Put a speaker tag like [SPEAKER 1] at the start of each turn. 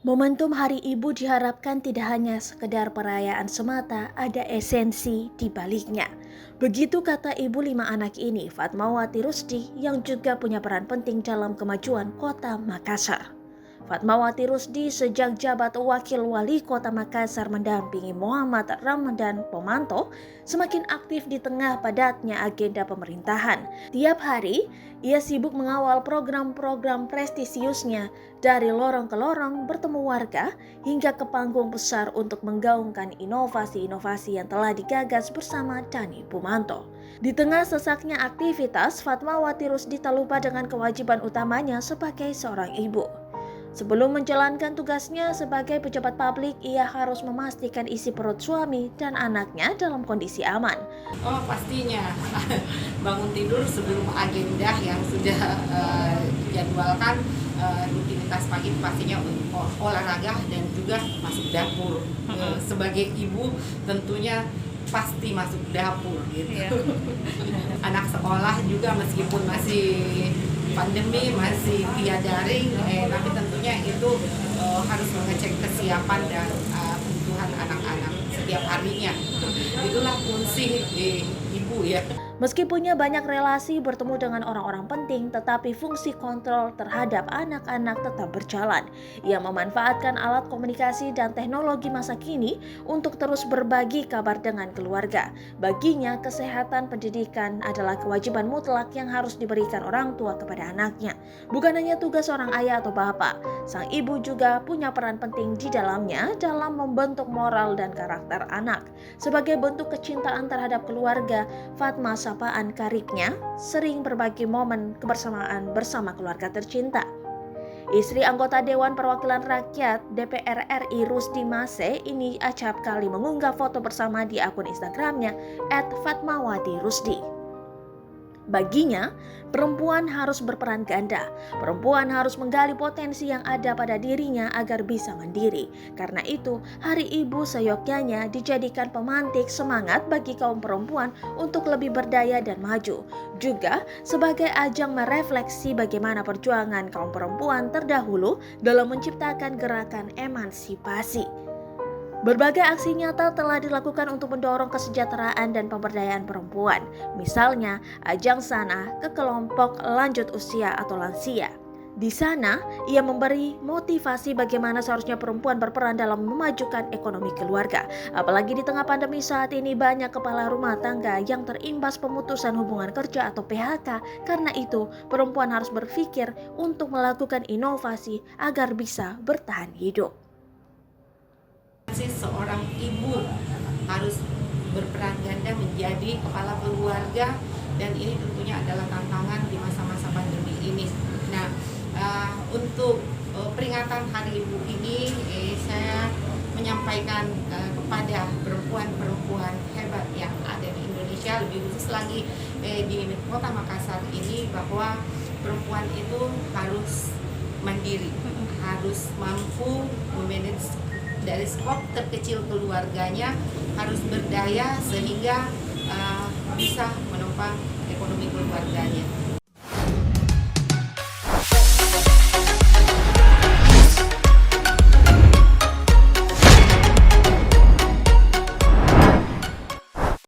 [SPEAKER 1] Momentum Hari Ibu diharapkan tidak hanya sekedar perayaan semata, ada esensi di baliknya. Begitu kata ibu 5 anak ini, Fatmawati Rusdi, yang juga punya peran penting dalam kemajuan Kota Makassar. Fatmawati Rusdi sejak jabat Wakil Wali Kota Makassar mendampingi Muhammad Ramadan Pomanto semakin aktif di tengah padatnya agenda pemerintahan. Tiap hari, ia sibuk mengawal program-program prestisiusnya dari lorong ke lorong bertemu warga hingga ke panggung besar untuk menggaungkan inovasi-inovasi yang telah digagas bersama Dani Pomanto. Di tengah sesaknya aktivitas, Fatmawati Rusdi tak lupa dengan kewajiban utamanya sebagai seorang ibu. Sebelum menjalankan tugasnya sebagai pejabat publik, ia harus memastikan isi perut suami dan anaknya dalam kondisi aman.
[SPEAKER 2] Oh pastinya, bangun tidur sebelum agenda yang sudah dijadwalkan, rutinitas pagi pastinya olahraga dan juga masuk dapur. Sebagai ibu tentunya pasti masuk dapur gitu. Anak sekolah juga meskipun masih pandemi, masih via daring, tapi tentunya itu harus mengecek kesiapan dan kebutuhan anak-anak setiap harinya. Itulah fungsi ibu ya.
[SPEAKER 1] Meski punya banyak relasi bertemu dengan orang-orang penting, tetapi fungsi kontrol terhadap anak-anak tetap berjalan. Ia memanfaatkan alat komunikasi dan teknologi masa kini untuk terus berbagi kabar dengan keluarga. Baginya, kesehatan pendidikan adalah kewajiban mutlak yang harus diberikan orang tua kepada anaknya. Bukan hanya tugas seorang ayah atau bapak, sang ibu juga punya peran penting di dalamnya dalam membentuk moral dan karakter anak. Sebagai bentuk kecintaan terhadap keluarga, Fatma sapaan karibnya sering berbagi momen kebersamaan bersama keluarga tercinta. Istri anggota Dewan Perwakilan Rakyat DPR RI Rusdi Mase ini acap kali mengunggah foto bersama di akun Instagramnya @fatmawati_rusdi. Baginya, perempuan harus berperan ganda. Perempuan harus menggali potensi yang ada pada dirinya agar bisa mandiri. Karena itu, Hari Ibu seyogyanya dijadikan pemantik semangat bagi kaum perempuan untuk lebih berdaya dan maju. Juga sebagai ajang merefleksi bagaimana perjuangan kaum perempuan terdahulu dalam menciptakan gerakan emansipasi. Berbagai aksi nyata telah dilakukan untuk mendorong kesejahteraan dan pemberdayaan perempuan. Misalnya, ajang sana ke kelompok lanjut usia atau lansia. Di sana, ia memberi motivasi bagaimana seharusnya perempuan berperan dalam memajukan ekonomi keluarga. Apalagi di tengah pandemi saat ini banyak kepala rumah tangga yang terimbas pemutusan hubungan kerja atau PHK. Karena itu, perempuan harus berpikir untuk melakukan inovasi agar bisa bertahan hidup.
[SPEAKER 2] Seorang ibu harus berperan ganda menjadi kepala keluarga dan ini tentunya adalah tantangan di masa-masa pandemi ini. Nah, untuk peringatan Hari Ibu ini saya menyampaikan kepada perempuan-perempuan hebat yang ada di Indonesia, lebih khusus lagi di Kota Makassar ini, bahwa perempuan itu harus mandiri, harus mampu memanage dari skop terkecil keluarganya, harus berdaya sehingga bisa menopang ekonomi keluarganya.